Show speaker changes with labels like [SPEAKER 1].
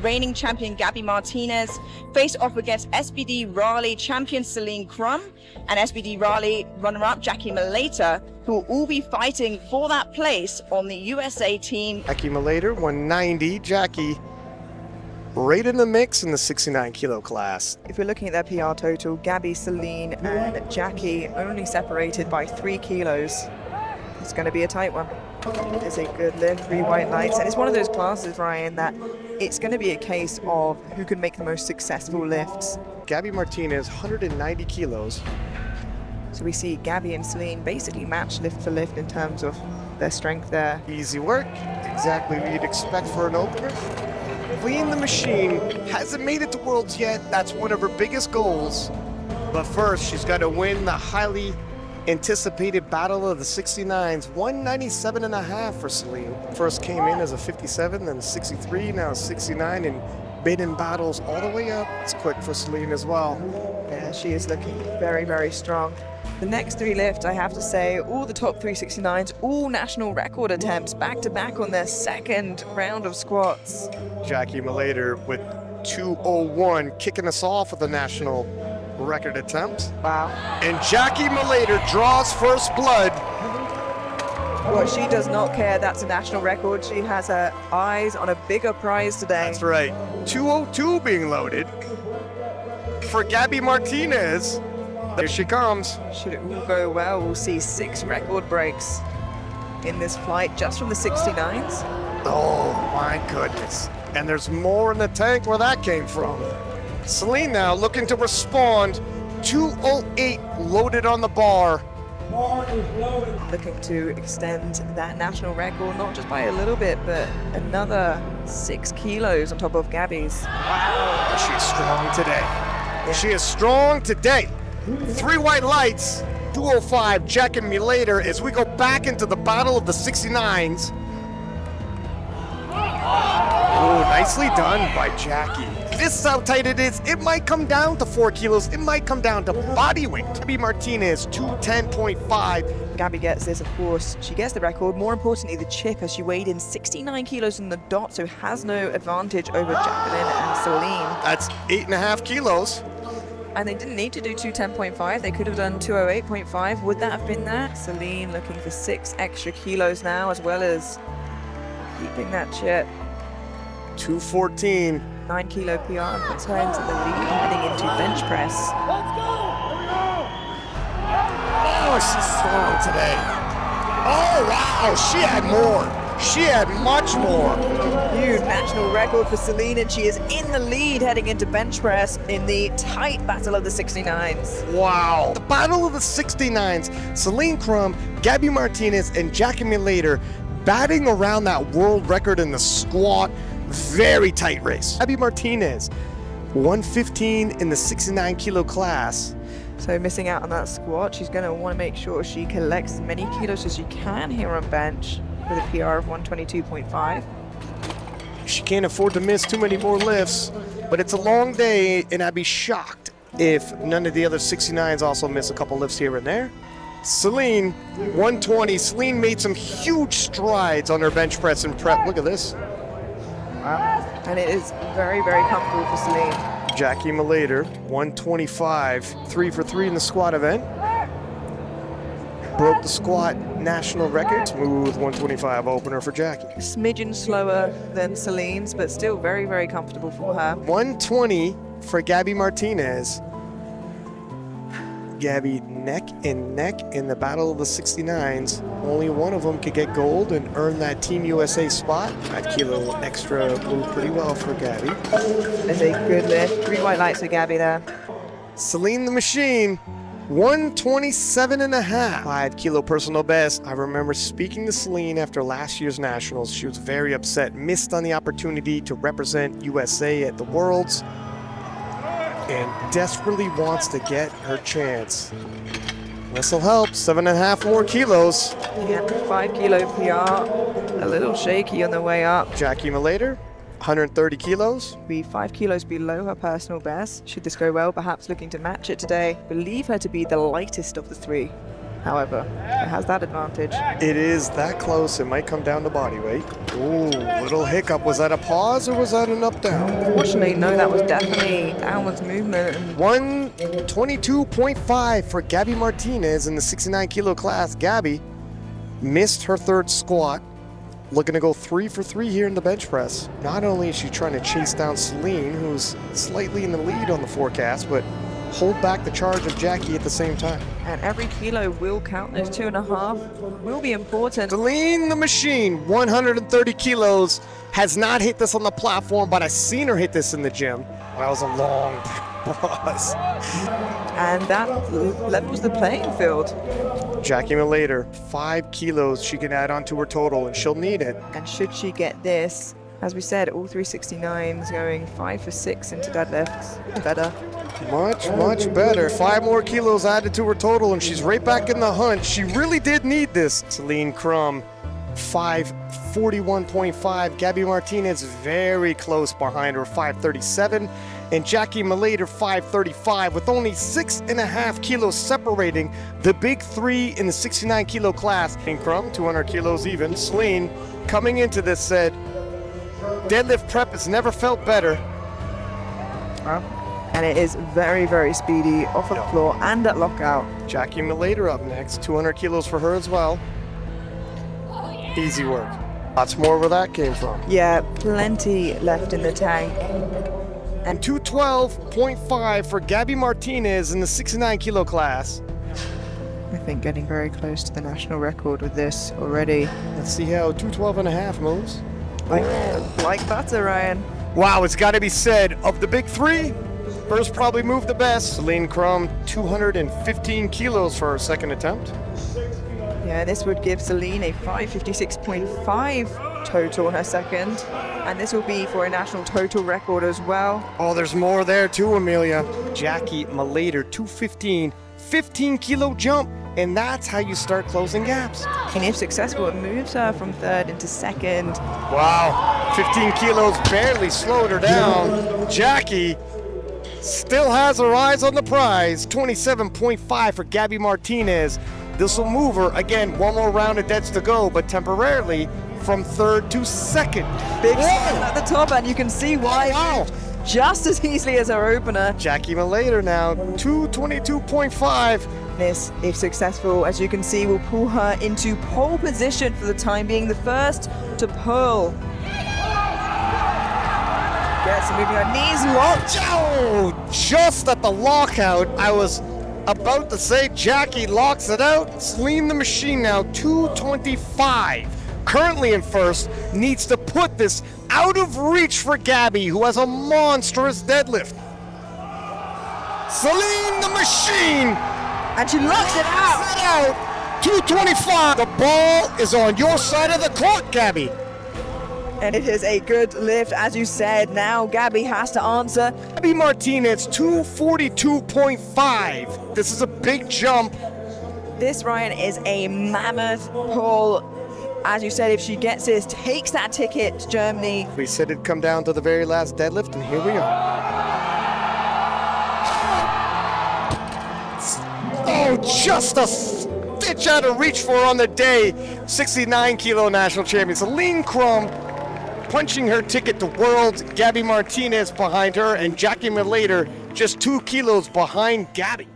[SPEAKER 1] Reigning champion Gabby Martinez face off against SBD Raleigh champion Celine Crum and SBD Raleigh runner-up Jackie Malayter, who will all be fighting for that place on the USA team.
[SPEAKER 2] Jackie Malayter, 190. Jackie right in the mix in the 69 kilo class.
[SPEAKER 3] If we're looking at their PR total, Gabby, Celine and Jackie only separated by 3 kilos. It's going to be a tight one. It is a good lift, 3 white lights, and it's one of those classes, Ryan, that it's going to be a case of who can make the most successful lifts.
[SPEAKER 2] Gabby Martinez, 190 kilos.
[SPEAKER 3] So we see Gabby and Celine basically match lift for lift in terms of their strength there.
[SPEAKER 2] Easy work, exactly what you'd expect for an opener. Celine the Machine hasn't made it to Worlds yet. That's one of her biggest goals. But first, she's got to win the highly anticipated battle of the 69s. 197.5 for Celine. First came in as a 57, then 63, now 69, and been in battles all the way up. It's quick for Celine as well.
[SPEAKER 3] Yeah, she is looking very, very strong. The next 3 lifts, I have to say, all the top 369s, all national record attempts back-to-back on their second round of squats.
[SPEAKER 2] Jackie Malayter with 201 kicking us off with the national record attempt.
[SPEAKER 3] Wow.
[SPEAKER 2] And Jackie Malayter draws first blood.
[SPEAKER 3] Well, she does not care. That's a national record. She has her eyes on a bigger prize today.
[SPEAKER 2] That's right. 202 being loaded for Gabby Martinez. There she comes.
[SPEAKER 3] Should it all go well, we'll see 6 record breaks in this flight just from the 69s.
[SPEAKER 2] Oh my goodness. And there's more in the tank where that came from. Celine now looking to respond. 208 loaded on the bar.
[SPEAKER 3] Looking to extend that national record, not just by a little bit, but another 6 kilos on top of Gabby's.
[SPEAKER 2] Wow, she's strong today.
[SPEAKER 3] Yeah.
[SPEAKER 2] She is strong today. 3 white lights, 205, Jackie Malayter as we go back into the battle of the 69s. Oh, nicely done by Jackie. This is how tight it is. It might come down to 4 kilos. It might come down to body weight. Gabby Martinez, 210.5.
[SPEAKER 3] Gabby gets this, of course. She gets the record. More importantly, the chip, as she weighed in 69 kilos in the dot, so has no advantage over Jacqueline and Celine.
[SPEAKER 2] That's 8.5 kilos.
[SPEAKER 3] And they didn't need to do 210.5. They could have done 208.5. Would that have been that? Celine looking for 6 extra kilos now, as well as keeping that chip.
[SPEAKER 2] 214.
[SPEAKER 3] 9 kilo PR puts her into the lead, heading into bench press.
[SPEAKER 2] Oh, she's strong today. Oh, wow, she had more. She had much more.
[SPEAKER 3] New national record for Celine, and she is in the lead heading into bench press in the tight battle of the 69s.
[SPEAKER 2] Wow. The battle of the 69s. Celine Crum, Gabby Martinez, and Jackie Malayter batting around that world record in the squat. Very tight race. Gabby Martinez, 115 in the 69 kilo class.
[SPEAKER 3] So missing out on that squat, she's going to want to make sure she collects as many kilos as she can here on bench with a PR of 122.5.
[SPEAKER 2] She can't afford to miss too many more lifts, but it's a long day, and I'd be shocked if none of the other 69s also miss a couple lifts here and there. Celine, 120. Celine made some huge strides on her bench press and prep. Look at this.
[SPEAKER 3] Wow. And it is very, very comfortable for Celine.
[SPEAKER 2] Jackie Malayter, 125, 3 for 3 in the squat event. Broke the squat national record. Smooth 125 opener for Jackie.
[SPEAKER 3] A smidgen slower than Celine's, but still very, very comfortable for her.
[SPEAKER 2] 120 for Gabby Martinez. Gabby neck and neck in the battle of the 69s. Only one of them could get gold and earn that Team USA spot. That kilo extra moved pretty well for Gabby.
[SPEAKER 3] There's a good lift. 3 white lights for Gabby there.
[SPEAKER 2] Celine the Machine, 127.5. 5 kilo personal best. I remember speaking to Celine after last year's Nationals. She was very upset, missed on the opportunity to represent USA at the Worlds, and desperately wants to get her chance. This'll help, 7.5 more kilos.
[SPEAKER 3] Yeah, 5 kilo PR, a little shaky on the way up.
[SPEAKER 2] Jackie Malayter, 130 kilos.
[SPEAKER 3] Be 5 kilos below her personal best. Should this go well, perhaps looking to match it today. Believe her to be the lightest of the 3. however. It has that advantage.
[SPEAKER 2] It is that close. It might come down to body weight. Ooh, little hiccup. Was that a pause or was that an up-down?
[SPEAKER 3] Fortunately, no, that was definitely downwards movement. And
[SPEAKER 2] 122.5 for Gabby Martinez in the 69 kilo class. Gabby missed her third squat. Looking to go 3 for 3 here in the bench press. Not only is she trying to chase down Celine, who's slightly in the lead on the forecast, but hold back the charge of Jackie at the same time.
[SPEAKER 3] and every kilo will count. Those 2.5 will be important.
[SPEAKER 2] Celine the Machine, 130 kilos, has not hit this on the platform, but I've seen her hit this in the gym. That was a long pause.
[SPEAKER 3] And that levels the playing field.
[SPEAKER 2] Jackie Malayter, 5 kilos she can add on to her total, and she'll need it.
[SPEAKER 3] And should she get this, as we said, all 369s going 5 for 6 into deadlifts. Better.
[SPEAKER 2] Much, much better. 5 more kilos added to her total, and she's right back in the hunt. She really did need this. Celine Crum, 541.5. Gabby Martinez very close behind her, 537. And Jackie Malayter, 535, with only 6.5 kilos separating the big three in the 69 kilo class. And Crum, 200 kilos even. Celine, coming into this, said, deadlift prep has never felt better.
[SPEAKER 3] And it is very, very speedy off of the floor and at lockout.
[SPEAKER 2] Jackie Malayter up next, 200 kilos for her as well. Easy work. Lots more where that came from.
[SPEAKER 3] Yeah, plenty left in the tank.
[SPEAKER 2] And 212.5 for Gabby Martinez in the 69 kilo class.
[SPEAKER 3] I think getting very close to the national record with this already.
[SPEAKER 2] Let's see how 212.5 moves.
[SPEAKER 3] Like butter, Ryan.
[SPEAKER 2] Wow, it's got to be said, of the big three, hers probably moved the best. Celine Crum, 215 kilos for her second attempt.
[SPEAKER 3] Yeah, this would give Celine a 556.5 total in her second. And this will be for a national total record as well.
[SPEAKER 2] Oh, there's more there too, Amelia. Jackie Malayter, 215, 15 kilo jump. And that's how you start closing gaps.
[SPEAKER 3] And if successful, it moves her from third into second.
[SPEAKER 2] Wow, 15 kilos barely slowed her down. Jackie still has her eyes on the prize. 27.5 for Gabby Martinez. This will move her, again, one more round of deads to go, but temporarily from third to second.
[SPEAKER 3] Big slide at the top, and you can see why.
[SPEAKER 2] Wow.
[SPEAKER 3] Just as easily as her opener.
[SPEAKER 2] Jackie Malayter now, 222.5.
[SPEAKER 3] This, if successful, as you can see, will pull her into pole position for the time being, the first to pole. Gets moving her knees locked.
[SPEAKER 2] Oh, just at the lockout, I was about to say Jackie locks it out. Celine the Machine now, 225. Currently in first, needs to put this out of reach for Gabby, who has a monstrous deadlift. Celine the Machine.
[SPEAKER 3] And she locks it out.
[SPEAKER 2] 225. The ball is on your side of the court, Gabby.
[SPEAKER 3] And it is a good lift, as you said. Now Gabby has to answer.
[SPEAKER 2] Gabby Martinez, 242.5. This is a big jump.
[SPEAKER 3] This, Ryan, is a mammoth pull. As you said, if she gets this, takes that ticket to Germany.
[SPEAKER 2] We said it'd come down to the very last deadlift, and here we are. Oh, just a stitch out of reach for her on the day. 69 kilo national champion Celine Crum punching her ticket to Worlds. Gabby Martinez behind her, and Jackie Malayter just 2 kilos behind Gabby.